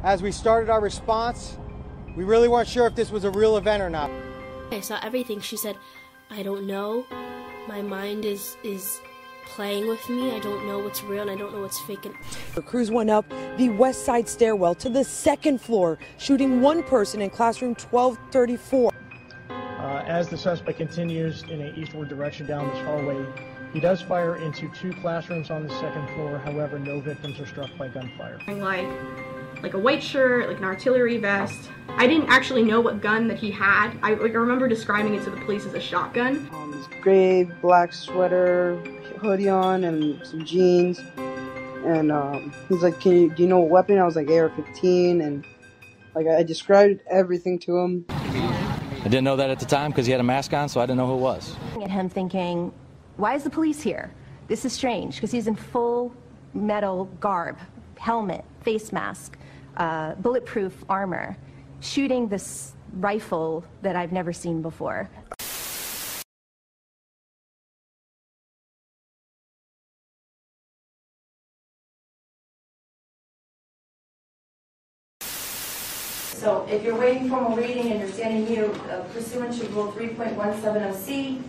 As we started our response, we really weren't sure if this was a real event or not. I saw everything. She said, I don't know. My mind is playing with me. I don't know what's real and I don't know what's fake. Cruz went up the west side stairwell to the second floor, shooting one person in classroom 1234. As the suspect continues in an eastward direction down this hallway, he does fire into 2 classrooms on the second floor. However, no victims are struck by gunfire. Like a white shirt, like an artillery vest. I didn't actually know what gun that he had. I remember describing it to the police as a shotgun. This gray, black sweater, hoodie on, and some jeans. And he's like, do you know what weapon? I was like, AR-15, and like I described everything to him. I didn't know that at the time because he had a mask on, so I didn't know who it was. At him thinking, why is the police here? This is strange, because he's in full metal garb, helmet, face mask, bulletproof armor, shooting this rifle that I've never seen before. So if you're waiving formal reading and you're standing mute, pursuant to Rule 3.170C,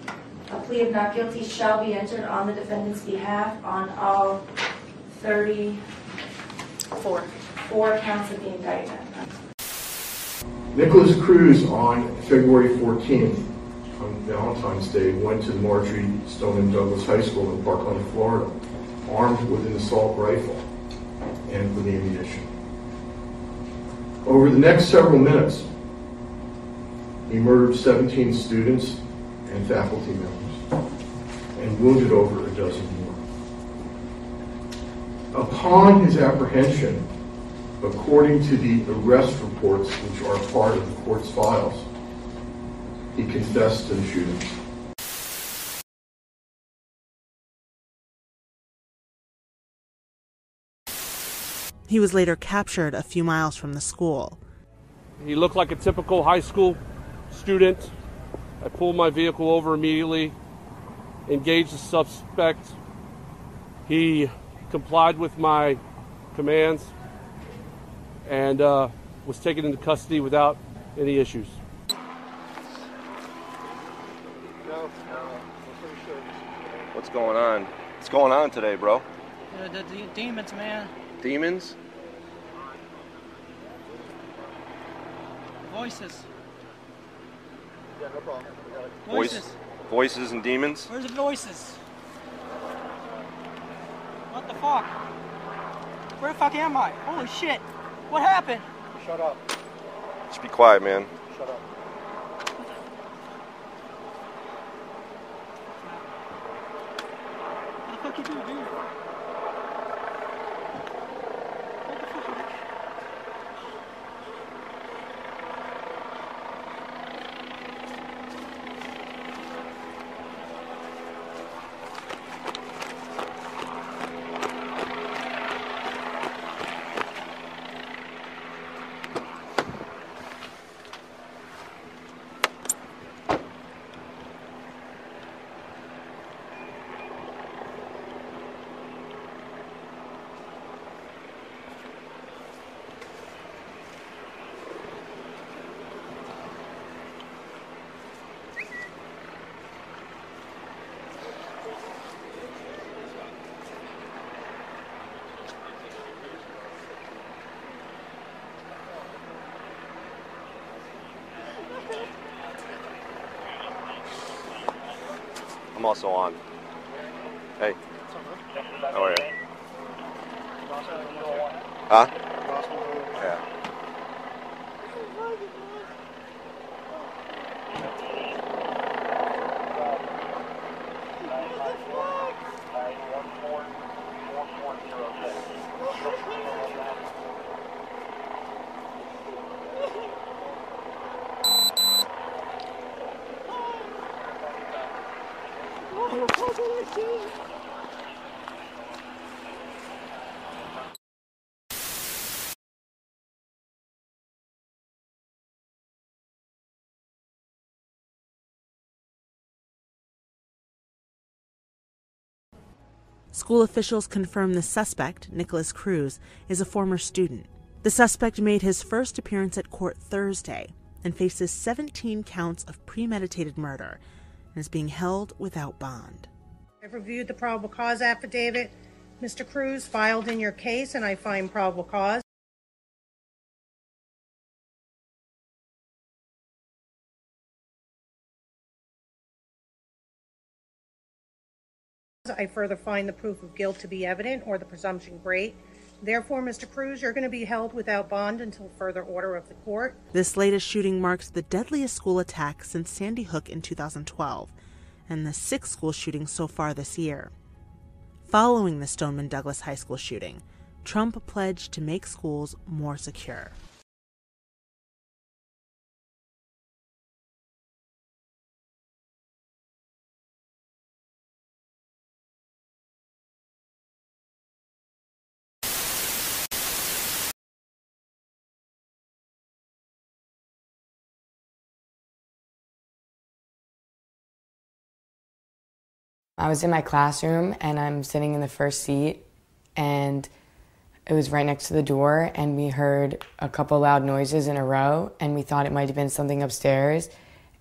a plea of not guilty shall be entered on the defendant's behalf on all 34 counts of the indictment. Nicholas Cruz on February 14th, on Valentine's Day, went to Marjorie Stoneman Douglas High School in Parkland, Florida, armed with an assault rifle and with ammunition. Over the next several minutes, he murdered 17 students and faculty members and wounded over a dozen more. Upon his apprehension, according to the arrest reports, which are part of the court's files, he confessed to the shooting. He was later captured a few miles from the school. He looked like a typical high school student. I pulled my vehicle over immediately, engaged the suspect. He complied with my commands and was taken into custody without any issues. What's going on? What's going on today, bro? The demons, man. Demons? Voices. Yeah, no problem. Voices. Voices and demons? Where's the voices? What the fuck? Where the fuck am I? Holy shit. What happened? Shut up. Just be quiet, man. Shut up. What the fuck you doing, dude? I'm also on. Hey. How are you? Huh? Yeah. School officials confirm the suspect, Nicholas Cruz, is a former student. The suspect made his first appearance at court Thursday and faces 17 counts of premeditated murder and is being held without bond. I've reviewed the probable cause affidavit, Mr. Cruz, filed in your case, and I find probable cause. I further find the proof of guilt to be evident or the presumption great. Therefore, Mr. Cruz, you're going to be held without bond until further order of the court. This latest shooting marks the deadliest school attack since Sandy Hook in 2012 and the 6th school shooting so far this year. Following the Stoneman Douglas High School shooting, Trump pledged to make schools more secure. I was in my classroom and I'm sitting in the first seat and it was right next to the door and we heard a couple loud noises in a row and we thought it might have been something upstairs,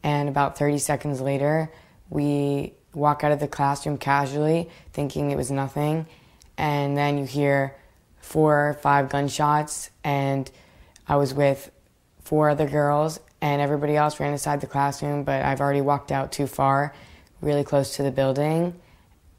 and about 30 seconds later we walk out of the classroom casually thinking it was nothing, and then you hear 4 or 5 gunshots, and I was with 4 other girls and everybody else ran inside the classroom, but I've already walked out too far, really close to the building,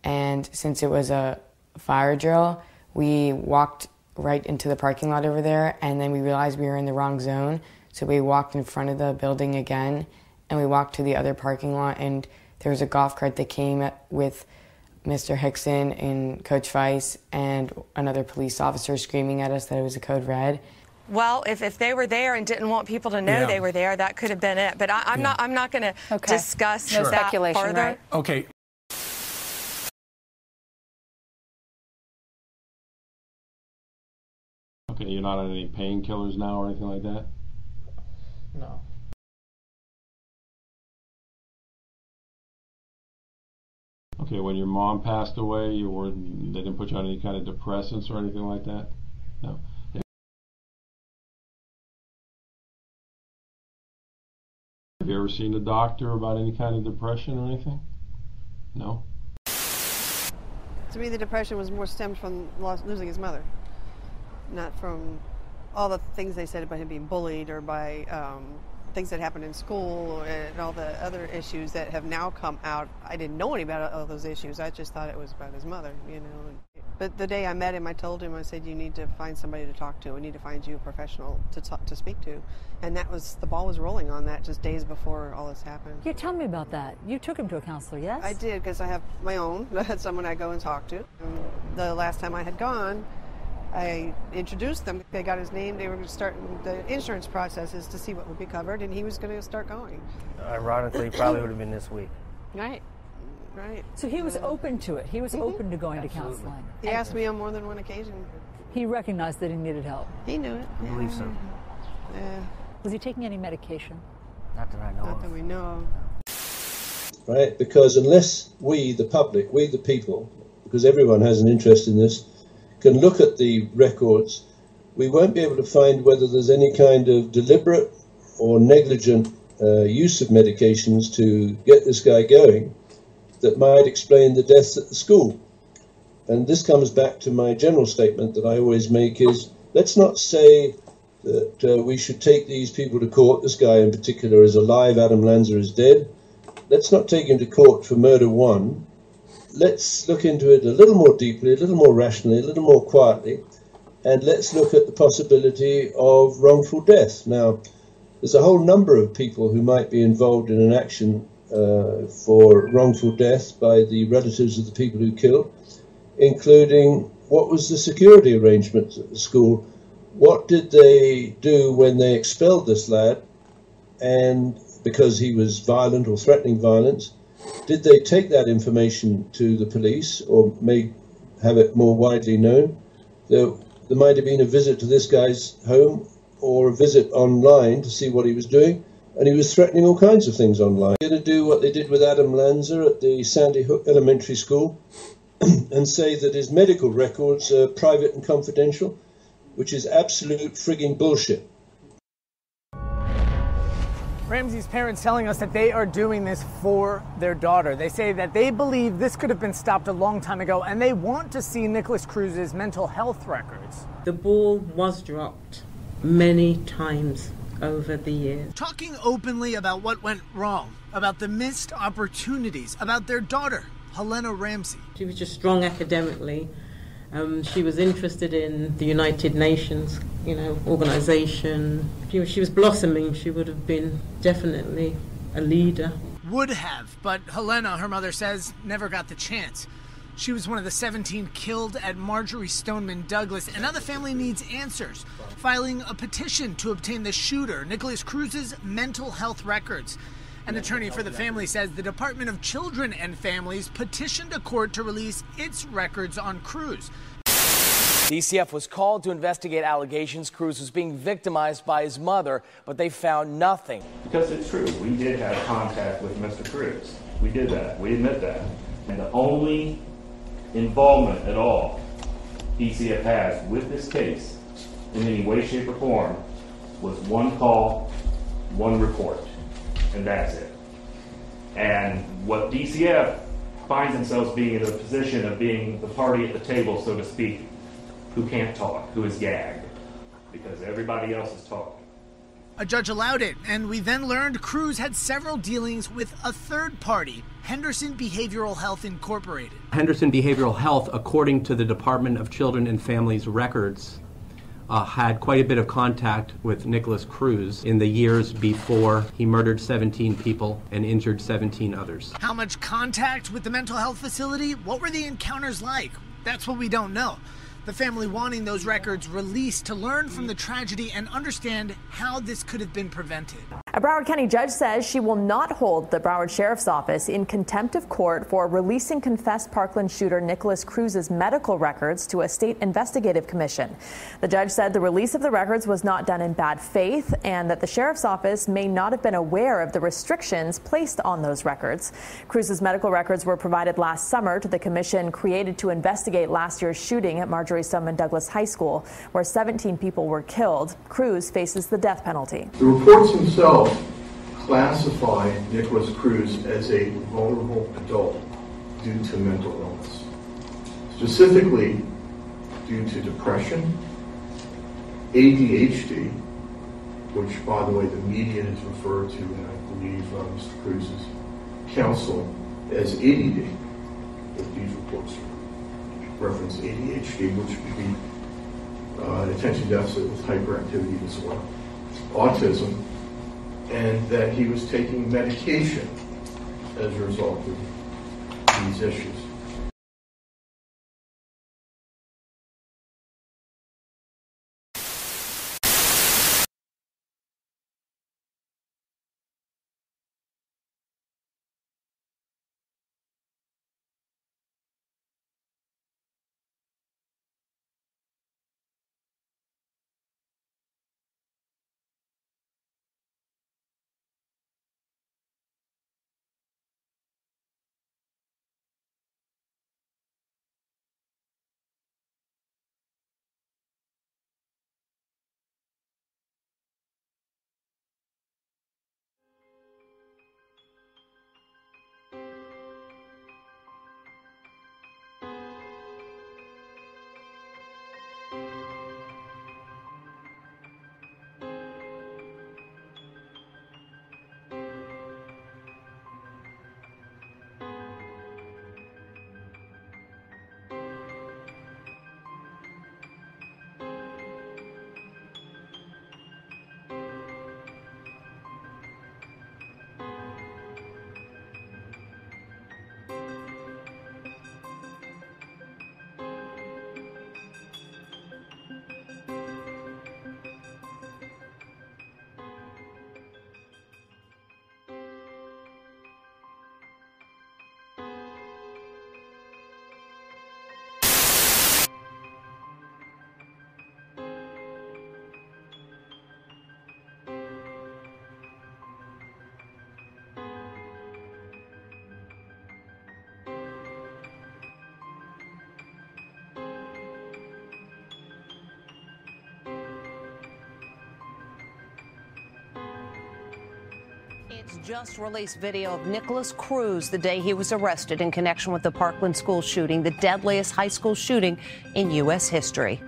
and since it was a fire drill, we walked right into the parking lot over there, and then we realized we were in the wrong zone, so we walked in front of the building again, and we walked to the other parking lot, and there was a golf cart that came with Mr. Hickson and Coach Weiss and another police officer screaming at us that it was a code red. Well, if they were there and didn't want people to know they were there, that could have been it. But I'm not going to discuss that speculation, further. Right? Okay. Okay, you're not on any painkillers now or anything like that? No. Okay, when your mom passed away, they didn't put you on any kind of depressants or anything like that? No. Have you ever seen a doctor about any kind of depression or anything? No? To me, the depression was more stemmed from losing his mother, not from all the things they said about him being bullied or by things that happened in school and all the other issues that have now come out. I didn't know any about all those issues. I just thought it was about his mother, you know. But the day I met him, I told him, I said, you need to find somebody to talk to. We need to find you a professional to speak to. And that was, the ball was rolling on that just days before all this happened. Yeah, tell me about that. You took him to a counselor, yes? I did, because I have my own. I had someone I go and talk to. And the last time I had gone, I introduced them. They got his name. They were going to start the insurance processes to see what would be covered, and he was going to start going. Ironically, probably would have been this week. Right. Right. So he was open to it. He was open to going to counseling. He asked me on more than one occasion. He recognized that he needed help. He knew it. I believe so. Yeah. Was he taking any medication? Not that I know Not of. that we know of. Right? Because unless we, the public, we the people, because everyone has an interest in this, can look at the records, we won't be able to find whether there's any kind of deliberate or negligent use of medications to get this guy going that might explain the deaths at the school. And this comes back to my general statement that I always make is, let's not say that we should take these people to court. This guy in particular is alive, Adam Lanza is dead. Let's not take him to court for murder one. Let's look into it a little more deeply, a little more rationally, a little more quietly, and let's look at the possibility of wrongful death. Now, there's a whole number of people who might be involved in an action for wrongful death by the relatives of the people who killed, including what was the security arrangements at the school, what did they do when they expelled this lad, and because he was violent or threatening violence, did they take that information to the police or may have it more widely known? There might have been a visit to this guy's home or a visit online to see what he was doing, and he was threatening all kinds of things online. They're going to do what they did with Adam Lanza at the Sandy Hook Elementary School and say that his medical records are private and confidential. which is absolute frigging bullshit. Ramsey's parents telling us that they are doing this for their daughter. They say that they believe this could have been stopped a long time ago, and they want to see Nikolas Cruz's mental health records. The ball was dropped many times over the years. Talking openly about what went wrong, about the missed opportunities, about their daughter, Helena Ramsey. She was just strong academically. She was interested in the United Nations, organization. She was blossoming. She would have been definitely a leader. Would have, but Helena, her mother says, never got the chance. She was one of the 17 killed at Marjory Stoneman Douglas, and now the family needs answers, filing a petition to obtain the shooter, Nikolas Cruz's mental health records. An attorney for the family says the Department of Children and Families petitioned a court to release its records on Cruz. DCF was called to investigate allegations Cruz was being victimized by his mother, but they found nothing. Because it's true, we did have contact with Mr. Cruz. We did that. We admit that. And the only involvement at all DCF has with this case in any way, shape, or form was one call, one report, and that's it. And what DCF finds themselves being in a position of being the party at the table, so to speak, who can't talk, who is gagged, because everybody else is talking. A judge allowed it, and we then learned Cruz had several dealings with a third party, Henderson Behavioral Health Incorporated. Henderson Behavioral Health, according to the Department of Children and Families records, had quite a bit of contact with Nikolas Cruz in the years before he murdered 17 people and injured 17 others. How much contact with the mental health facility? What were the encounters like? That's what we don't know. The family wanting those records released to learn from the tragedy and understand how this could have been prevented. A Broward County judge says she will not hold the Broward Sheriff's Office in contempt of court for releasing confessed Parkland shooter Nikolas Cruz's medical records to a state investigative commission. The judge said the release of the records was not done in bad faith and that the Sheriff's Office may not have been aware of the restrictions placed on those records. Cruz's medical records were provided last summer to the commission created to investigate last year's shooting at Marjory Stoneman Douglas High School, where 17 people were killed. Cruz faces the death penalty. The reports themselves classify Nikolas Cruz as a vulnerable adult due to mental illness, specifically due to depression, ADHD, which, by the way, the media has referred to, and I believe Mr. Cruz's counsel, as ADD, if these reports reference ADHD, which would be attention deficit with hyperactivity disorder, autism, and that he was taking medication as a result of these issues. It's just released video of Nicholas Cruz the day he was arrested in connection with the Parkland school shooting, the deadliest high school shooting in U.S. history.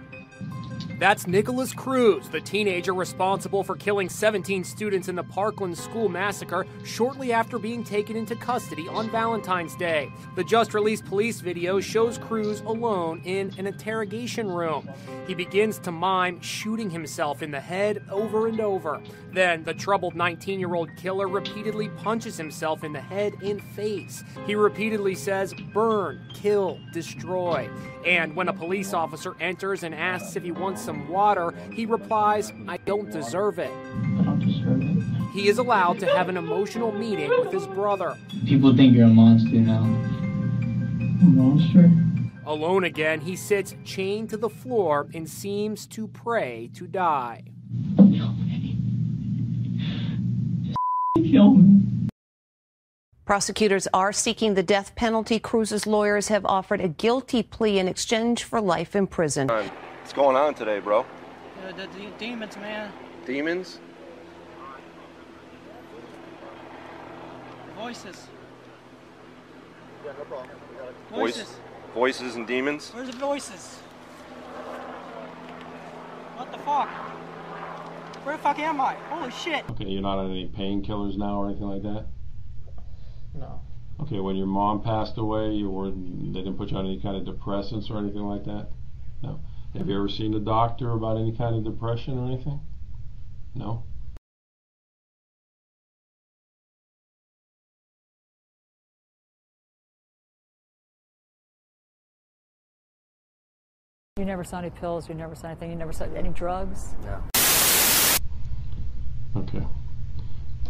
That's Nicholas Cruz, the teenager responsible for killing 17 students in the Parkland school massacre shortly after being taken into custody on Valentine's Day. The just-released police video shows Cruz alone in an interrogation room. He begins to mime shooting himself in the head over and over. Then, the troubled 19-year-old killer repeatedly punches himself in the head and face. He repeatedly says, "Burn, kill, destroy." And when a police officer enters and asks if he wants some water, he replies, "I don't deserve it." He is allowed to have an emotional meeting with his brother. People think you're a monster now. A monster? Alone again, he sits chained to the floor and seems to pray to die. Kill me. Prosecutors are seeking the death penalty. Cruz's lawyers have offered a guilty plea in exchange for life in prison. What's going on today, bro? The demons, man. Demons? Voices. Yeah, no problem. Voices. Voices and demons? Where's the voices? What the fuck? Where the fuck am I? Holy shit. Okay, you're not on any painkillers now or anything like that? No. Okay, when your mom passed away, they didn't put you on any kind of depressants or anything like that? No. Have you ever seen a doctor about any kind of depression or anything? No? You never saw any pills, you never saw anything, you never saw any drugs? No. Okay.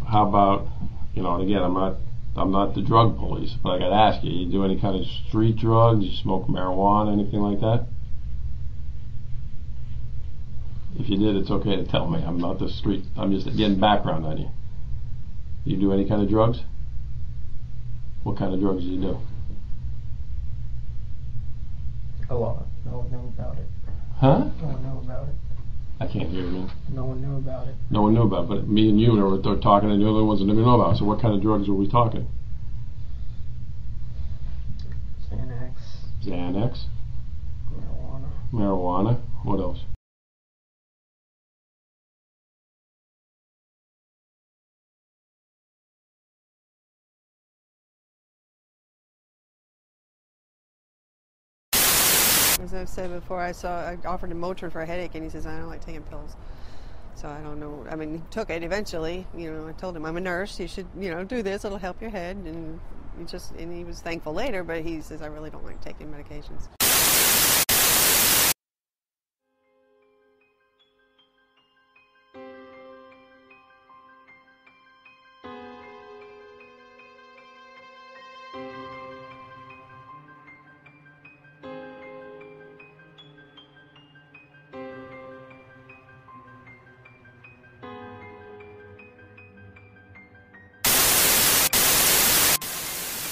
How about, and again, I'm not the drug police, but I got to ask you, you do any kind of street drugs? You smoke marijuana, anything like that? If you did, it's okay to tell me. I'm not the street. I'm just getting background on you. You do any kind of drugs? What kind of drugs do you do? A lot. No one knew about it. Huh? No one knew about it. I can't hear you. No one knew about it. No one knew about it, but me and you were talking, and the other ones didn't even know about it. So what kind of drugs are we talking? Xanax. Xanax? Marijuana. Marijuana. What else? As I've said before, I offered him Motrin for a headache, and he says, I don't like taking pills. So I don't know. I mean, he took it eventually. I told him, I'm a nurse. You should, do this. It'll help your head. And he was thankful later, but he says, I really don't like taking medications.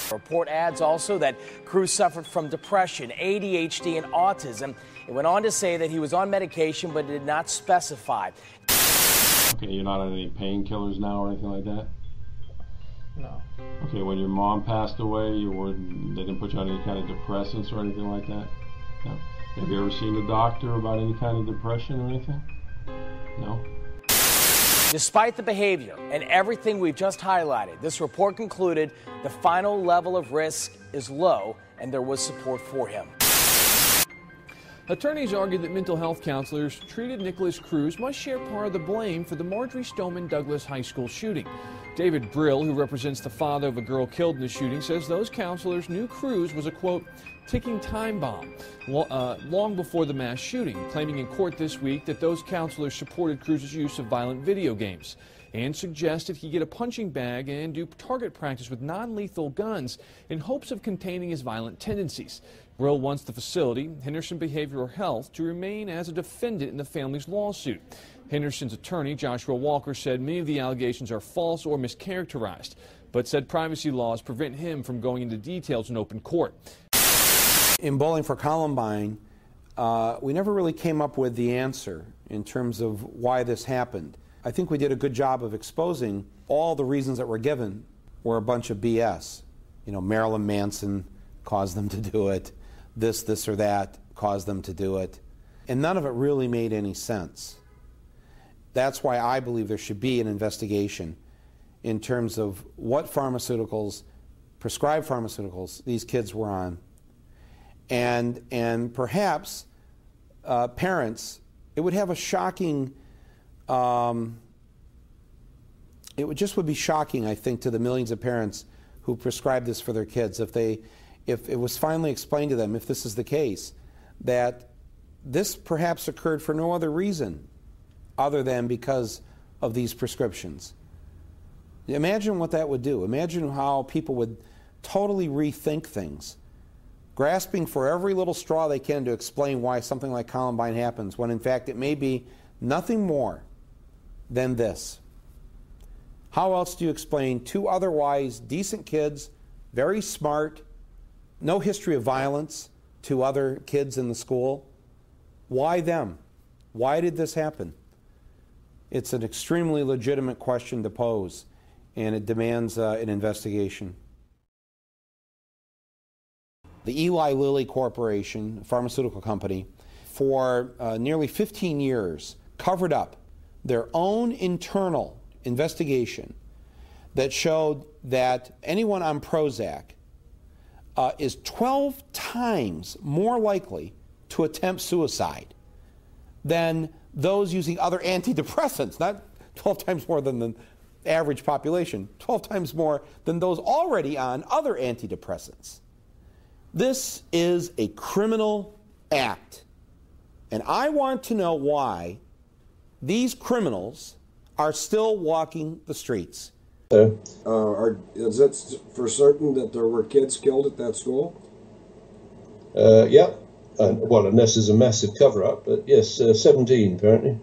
The report adds also that Cruz suffered from depression, ADHD, and autism. It went on to say that he was on medication but did not specify. Okay, you're not on any painkillers now or anything like that? No. Okay, when your mom passed away, they didn't put you on any kind of depressants or anything like that? No. Have you ever seen a doctor about any kind of depression or anything? No. Despite the behavior and everything we've just highlighted, this report concluded the final level of risk is low and there was support for him. Attorneys argued that mental health counselors treated Nicholas Cruz must share part of the blame for the Marjory Stoneman Douglas High School shooting. David Brill, who represents the father of a girl killed in the shooting, says those counselors knew Cruz was a, quote, ticking time bomb long before the mass shooting, claiming in court this week that those counselors supported Cruz's use of violent video games and suggested he get a punching bag and do target practice with non-lethal guns in hopes of containing his violent tendencies. Brill wants the facility, Henderson Behavioral Health, to remain as a defendant in the family's lawsuit. Henderson's attorney, Joshua Walker, said many of the allegations are false or mischaracterized, but said privacy laws prevent him from going into details in open court. In Bowling for Columbine, we never really came up with the answer in terms of why this happened. I think we did a good job of exposing all the reasons that were given were a bunch of BS. You know, Marilyn Manson caused them to do it, this or that caused them to do it, and none of it really made any sense. That's why I believe there should be an investigation in terms of what pharmaceuticals, prescribed pharmaceuticals, these kids were on, and perhaps parents, it would have a shocking, it would be shocking, I think, to the millions of parents who prescribe this for their kids if it was finally explained to them, if this is the case, that this perhaps occurred for no other reason other than because of these prescriptions. Imagine what that would do. Imagine how people would totally rethink things, grasping for every little straw they can to explain why something like Columbine happens, when in fact it may be nothing more than this. How else do you explain two otherwise decent kids, very smart, no history of violence to other kids in the school? Why them? Why did this happen? It's an extremely legitimate question to pose, and it demands an investigation. The Eli Lilly Corporation, a pharmaceutical company, for nearly 15 years covered up their own internal investigation that showed that anyone on Prozac is 12 times more likely to attempt suicide than those using other antidepressants, not 12 times more than the average population, 12 times more than those already on other antidepressants. This is a criminal act, and I want to know why these criminals are still walking the streets. Is it for certain that there were kids killed at that school? Yeah. Well, unless there's a massive cover-up, but yes, 17 apparently.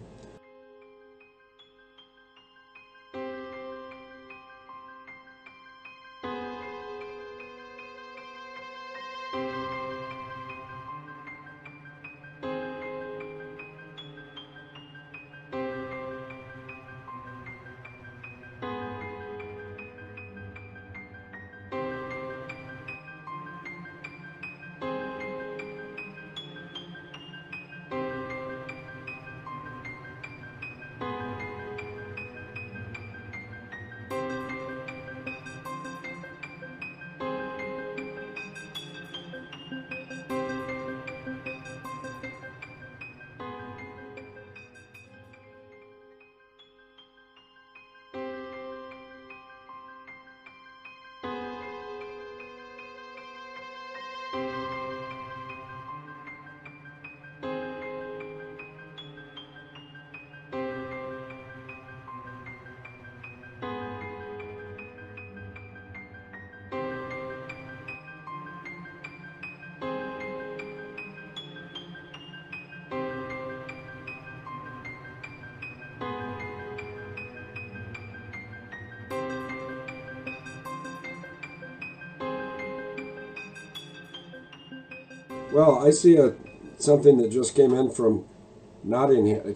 Well, I see something that just came in from Nottingham,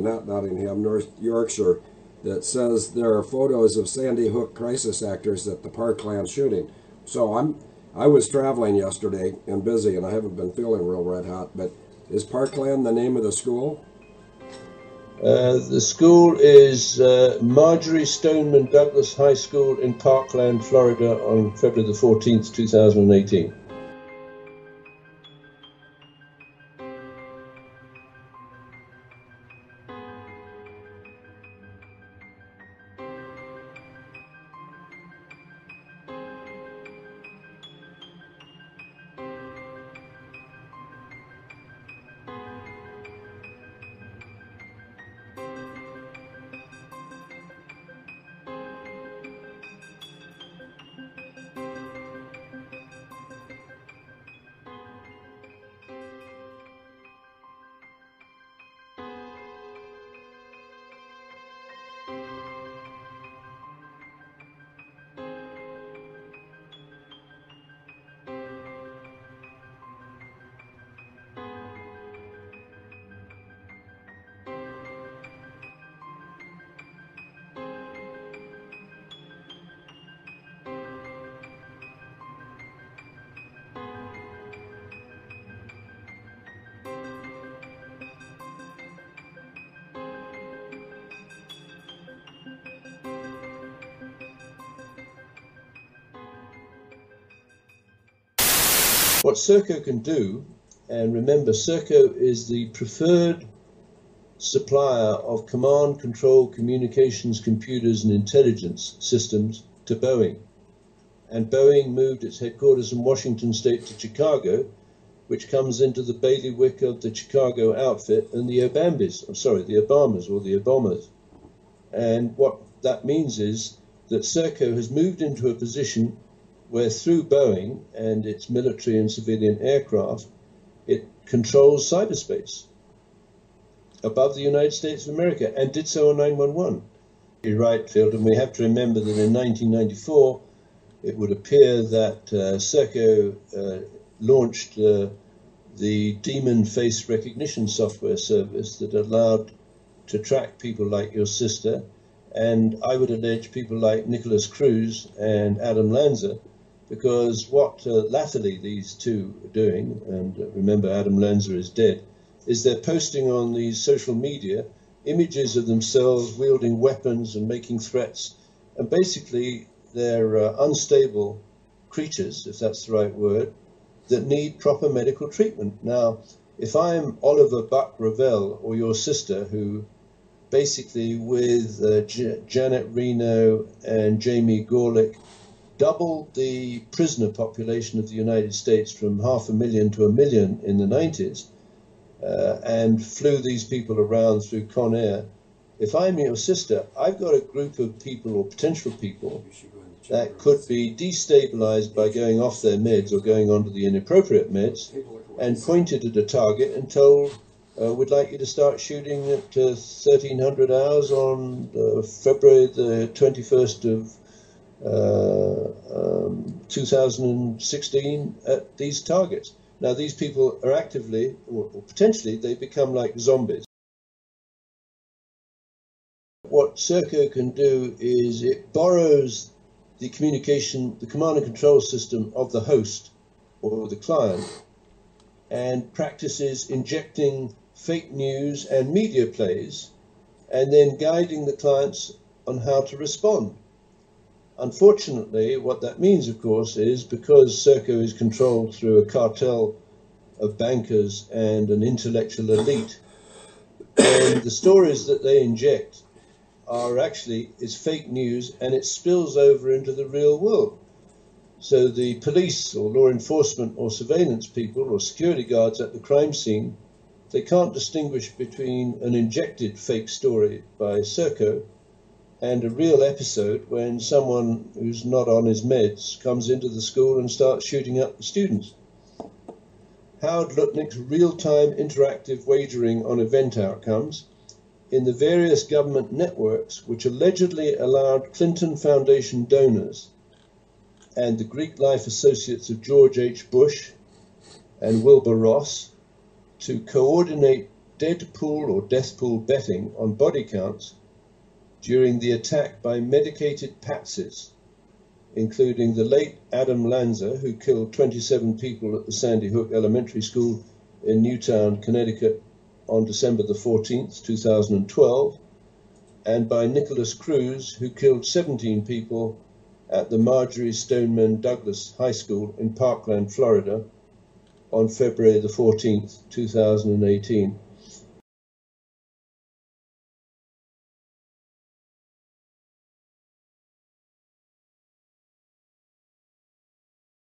not Nottingham, North Yorkshire, that says there are photos of Sandy Hook crisis actors at the Parkland shooting. So I was traveling yesterday and busy, and I haven't been feeling real red hot, but is Parkland the name of the school? The school is Marjorie Stoneman Douglas High School in Parkland, Florida on February the 14th, 2018. What Serco can do, and remember, Serco is the preferred supplier of command, control, communications, computers, and intelligence systems to Boeing. And Boeing moved its headquarters from Washington State to Chicago, which comes into the bailiwick of the Chicago outfit and the Obamas, or the Obamas. And what that means is that Serco has moved into a position where through Boeing and its military and civilian aircraft, it controls cyberspace above the United States of America, and did so on 911. You're right, Field, and we have to remember that in 1994, it would appear that Serco launched the demon face recognition software service that allowed to track people like your sister, and I would allege people like Nicholas Cruz and Adam Lanza, because what latterly these two are doing, and remember Adam Lanza is dead, is they're posting on these social media images of themselves wielding weapons and making threats, and basically they're unstable creatures, if that's the right word, that need proper medical treatment. Now, if I'm Oliver Buck Revell or your sister, who basically with Janet Reno and Jamie Gorelick doubled the prisoner population of the United States from 500,000 to 1 million in the 90s, and flew these people around through Con Air, if I'm your sister, I've got a group of people or potential people that could be destabilized by going off their meds or going onto the inappropriate meds, and pointed at a target and told, we'd like you to start shooting at 1300 hours on February the 21st of 2016 at these targets. Now, these people are actively, or potentially, they become like zombies. What Serco can do is it borrows the communication, the command and control system of the host or the client, and practices injecting fake news and media plays, and then guiding the clients on how to respond. Unfortunately, what that means, of course, is because Serco is controlled through a cartel of bankers and an intellectual elite, and the stories that they inject is fake news, and it spills over into the real world. So the police or law enforcement or surveillance people or security guards at the crime scene, they can't distinguish between an injected fake story by Serco and a real episode when someone who's not on his meds comes into the school and starts shooting up the students. Howard Lutnick's real-time interactive wagering on event outcomes in the various government networks which allegedly allowed Clinton Foundation donors and the Greek life associates of George H. Bush and Wilbur Ross to coordinate dead pool or death pool betting on body counts during the attack by medicated Patsies, including the late Adam Lanza, who killed 27 people at the Sandy Hook Elementary School in Newtown, Connecticut on December the 14th, 2012, and by Nicholas Cruz, who killed 17 people at the Marjorie Stoneman Douglas High School in Parkland, Florida on February the 14th, 2018.